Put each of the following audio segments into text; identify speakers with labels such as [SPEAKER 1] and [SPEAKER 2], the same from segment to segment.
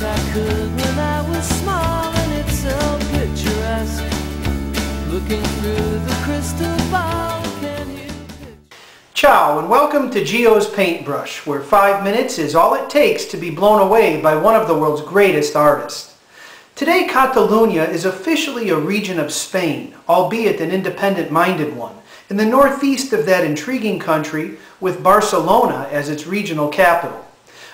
[SPEAKER 1] like I could when I was small, and it's so picturesque. Looking through the crystal ball, can you picture?
[SPEAKER 2] Ciao and welcome to Gio's Paintbrush, where 5 minutes is all it takes to be blown away by one of the world's greatest artists. Today, Catalunya is officially a region of Spain, albeit an independent-minded one, in the northeast of that intriguing country, with Barcelona as its regional capital.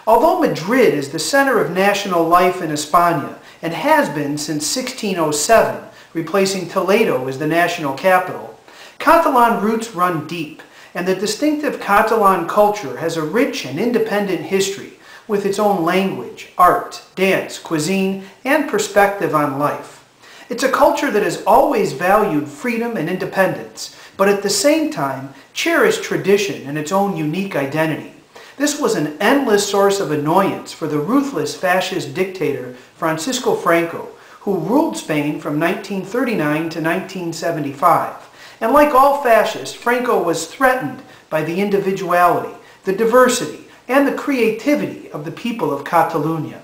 [SPEAKER 2] Although Madrid is the center of national life in España, and has been since 1607, replacing Toledo as the national capital, Catalan roots run deep, and the distinctive Catalan culture has a rich and independent history, with its own language, art, dance, cuisine, and perspective on life. It's a culture that has always valued freedom and independence, but at the same time cherished tradition and its own unique identity. This was an endless source of annoyance for the ruthless fascist dictator Francisco Franco, who ruled Spain from 1939 to 1975. And like all fascists, Franco was threatened by the individuality, the diversity, and the creativity of the people of Catalunya.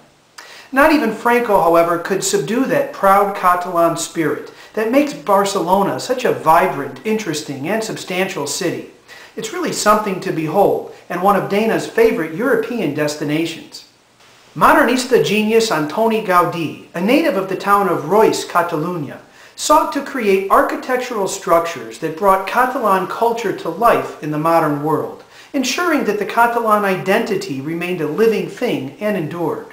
[SPEAKER 2] Not even Franco, however, could subdue that proud Catalan spirit that makes Barcelona such a vibrant, interesting, and substantial city. It's really something to behold, and one of Dana's favorite European destinations. Modernista genius Antoni Gaudi, a native of the town of Reus, Catalunya, sought to create architectural structures that brought Catalan culture to life in the modern world, ensuring that the Catalan identity remained a living thing and endured.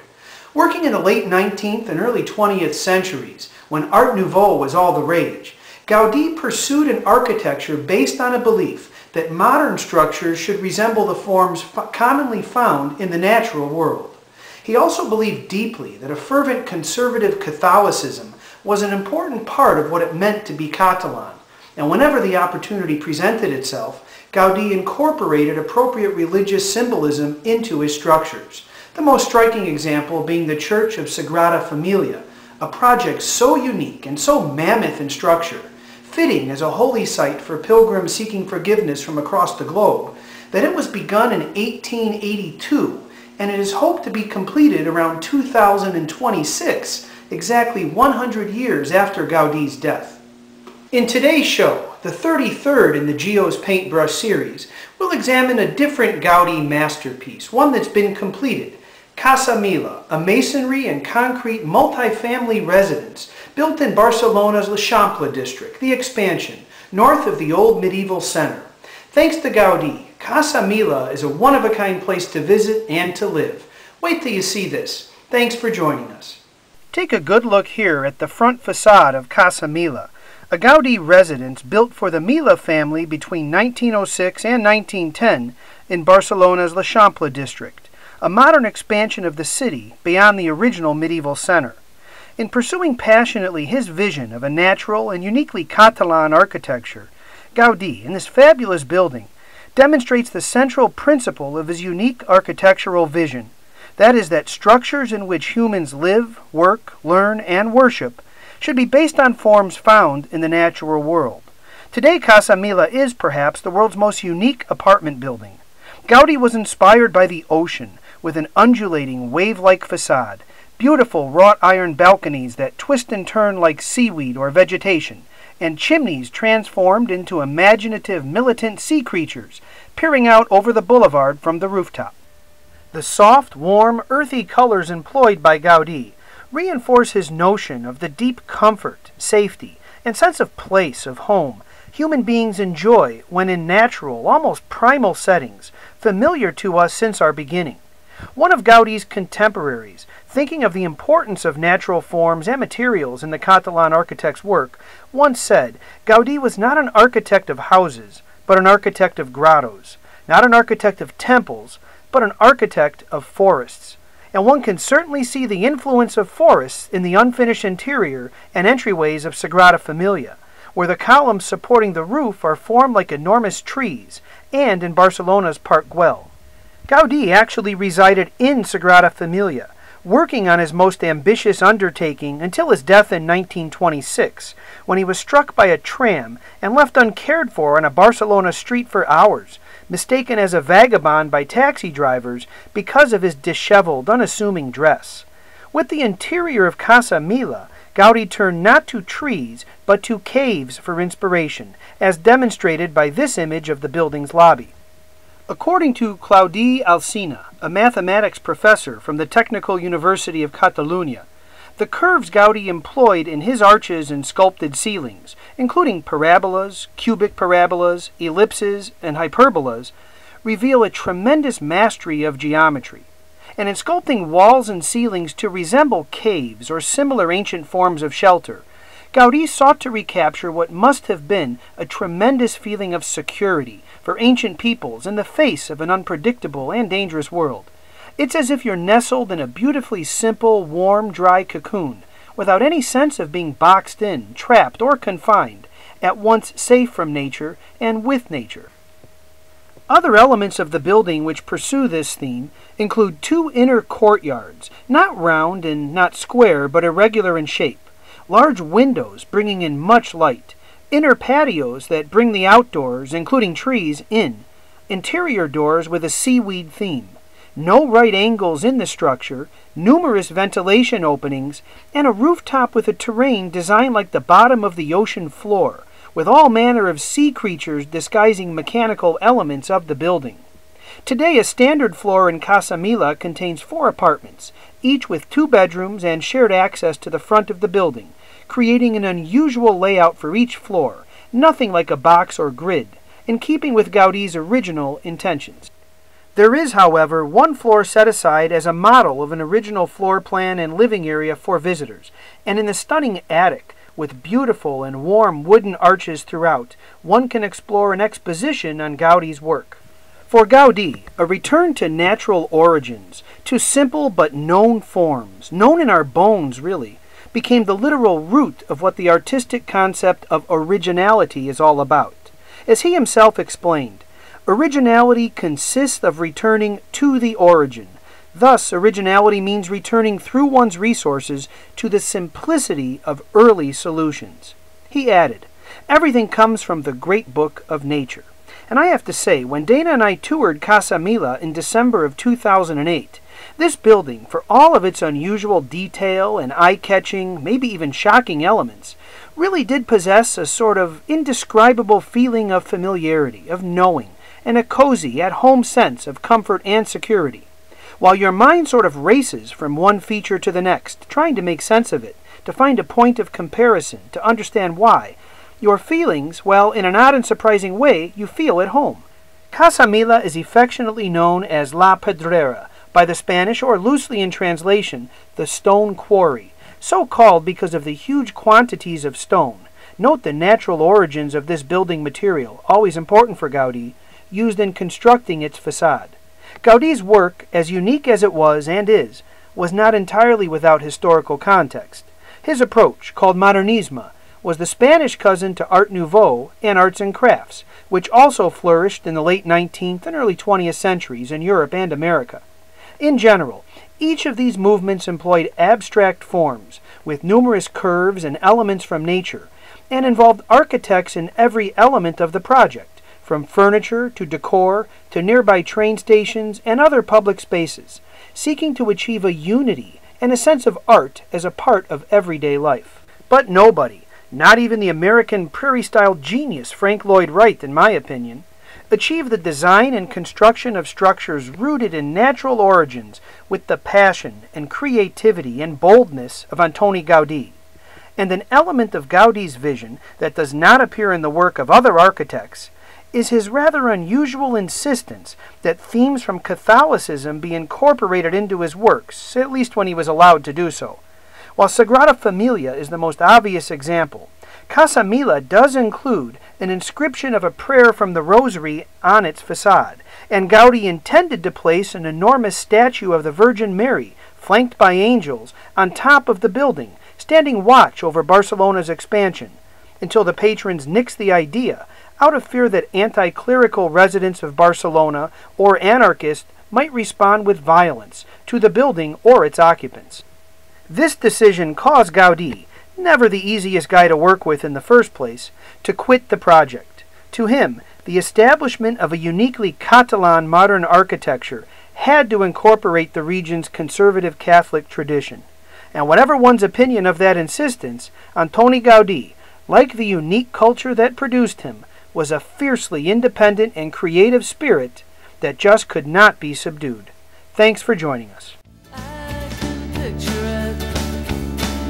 [SPEAKER 2] Working in the late 19th and early 20th centuries, when Art Nouveau was all the rage, Gaudi pursued an architecture based on a belief that modern structures should resemble the forms commonly found in the natural world. He also believed deeply that a fervent conservative Catholicism was an important part of what it meant to be Catalan, and whenever the opportunity presented itself, Gaudi incorporated appropriate religious symbolism into his structures, the most striking example being the Church of Sagrada Familia, a project so unique and so mammoth in structure, fitting as a holy site for pilgrims seeking forgiveness from across the globe, that it was begun in 1882, and it is hoped to be completed around 2026, exactly 100 years after Gaudi's death. In today's show, the 33rd in the Gio's Paintbrush series, we'll examine a different Gaudi masterpiece, one that's been completed, Casa Mila, a masonry and concrete multi-family residence built in Barcelona's L'Eixample district, the expansion, north of the old medieval center. Thanks to Gaudi, Casa Mila is a one-of-a-kind place to visit and to live. Wait till you see this. Thanks for joining us. Take a good look here at the front facade of Casa Mila, a Gaudi residence built for the Mila family between 1906 and 1910 in Barcelona's L'Eixample district, a modern expansion of the city beyond the original medieval center. In pursuing passionately his vision of a natural and uniquely Catalan architecture, Gaudi, in this fabulous building, demonstrates the central principle of his unique architectural vision. That is that structures in which humans live, work, learn, and worship should be based on forms found in the natural world. Today, Casa Mila is perhaps the world's most unique apartment building. Gaudi was inspired by the ocean, with an undulating, wave-like facade, beautiful wrought iron balconies that twist and turn like seaweed or vegetation, and chimneys transformed into imaginative militant sea creatures, peering out over the boulevard from the rooftop. The soft, warm, earthy colors employed by Gaudi reinforce his notion of the deep comfort, safety, and sense of place, of home, human beings enjoy when in natural, almost primal settings, familiar to us since our beginning. One of Gaudi's contemporaries, thinking of the importance of natural forms and materials in the Catalan architect's work, once said, Gaudi was not an architect of houses, but an architect of grottos, not an architect of temples, but an architect of forests. And one can certainly see the influence of forests in the unfinished interior and entryways of Sagrada Familia, where the columns supporting the roof are formed like enormous trees, and in Barcelona's Park Güell. Gaudi actually resided in Sagrada Familia, working on his most ambitious undertaking until his death in 1926, when he was struck by a tram and left uncared for on a Barcelona street for hours, mistaken as a vagabond by taxi drivers because of his disheveled, unassuming dress. With the interior of Casa Mila, Gaudi turned not to trees, but to caves for inspiration, as demonstrated by this image of the building's lobby. According to Claudi Alsina, a mathematics professor from the Technical University of Catalunya, the curves Gaudi employed in his arches and sculpted ceilings, including parabolas, cubic parabolas, ellipses, and hyperbolas, reveal a tremendous mastery of geometry. And in sculpting walls and ceilings to resemble caves or similar ancient forms of shelter, Gaudi sought to recapture what must have been a tremendous feeling of security for ancient peoples in the face of an unpredictable and dangerous world. It's as if you're nestled in a beautifully simple, warm, dry cocoon, without any sense of being boxed in, trapped, or confined, at once safe from nature and with nature. Other elements of the building which pursue this theme include two inner courtyards, not round and not square, but irregular in shape, large windows bringing in much light, inner patios that bring the outdoors, including trees, in, interior doors with a seaweed theme, no right angles in the structure, numerous ventilation openings, and a rooftop with a terrain designed like the bottom of the ocean floor, with all manner of sea creatures disguising mechanical elements of the building. Today, a standard floor in Casa Mila contains 4 apartments, each with 2 bedrooms and shared access to the front of the building, creating an unusual layout for each floor, nothing like a box or grid, in keeping with Gaudi's original intentions. There is, however, one floor set aside as a model of an original floor plan and living area for visitors, and in the stunning attic, with beautiful and warm wooden arches throughout, one can explore an exposition on Gaudi's work. For Gaudi, a return to natural origins, to simple but known forms, known in our bones really, became the literal root of what the artistic concept of originality is all about. As he himself explained, originality consists of returning to the origin. Thus, originality means returning through one's resources to the simplicity of early solutions. He added, everything comes from the great book of nature. And I have to say, when Dana and I toured Casa Mila in December of 2008, this building, for all of its unusual detail and eye-catching, maybe even shocking elements, really did possess a sort of indescribable feeling of familiarity, of knowing, and a cozy, at-home sense of comfort and security. While your mind sort of races from one feature to the next, trying to make sense of it, to find a point of comparison, to understand why, your feelings, well, in an odd and surprising way, you feel at home. Casa Mila is affectionately known as La Pedrera by the Spanish, or loosely in translation, the stone quarry, so called because of the huge quantities of stone. Note the natural origins of this building material, always important for Gaudi, used in constructing its facade. Gaudi's work, as unique as it was and is, was not entirely without historical context. His approach, called Modernisme, was the Spanish cousin to Art Nouveau and arts and crafts, which also flourished in the late 19th and early 20th centuries in Europe and America. In general, each of these movements employed abstract forms, with numerous curves and elements from nature, and involved architects in every element of the project, from furniture to decor to nearby train stations and other public spaces, seeking to achieve a unity and a sense of art as a part of everyday life. But nobody, not even the American prairie-style genius Frank Lloyd Wright, in my opinion, achieved the design and construction of structures rooted in natural origins with the passion and creativity and boldness of Antoni Gaudi. And an element of Gaudi's vision that does not appear in the work of other architects is his rather unusual insistence that themes from Catholicism be incorporated into his works, at least when he was allowed to do so. While Sagrada Familia is the most obvious example, Casa Mila does include an inscription of a prayer from the Rosary on its facade, and Gaudi intended to place an enormous statue of the Virgin Mary, flanked by angels, on top of the building, standing watch over Barcelona's expansion, until the patrons nixed the idea, out of fear that anti-clerical residents of Barcelona or anarchists might respond with violence to the building or its occupants. This decision caused Gaudi, never the easiest guy to work with in the first place, to quit the project. To him, the establishment of a uniquely Catalan modern architecture had to incorporate the region's conservative Catholic tradition. And whatever one's opinion of that insistence, Antoni Gaudi, like the unique culture that produced him, was a fiercely independent and creative spirit that just could not be subdued. Thanks for joining us.
[SPEAKER 1] I can picture it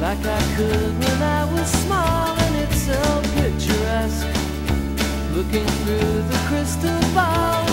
[SPEAKER 1] like I could when I was small, and it's so picturesque, looking through the crystal ball.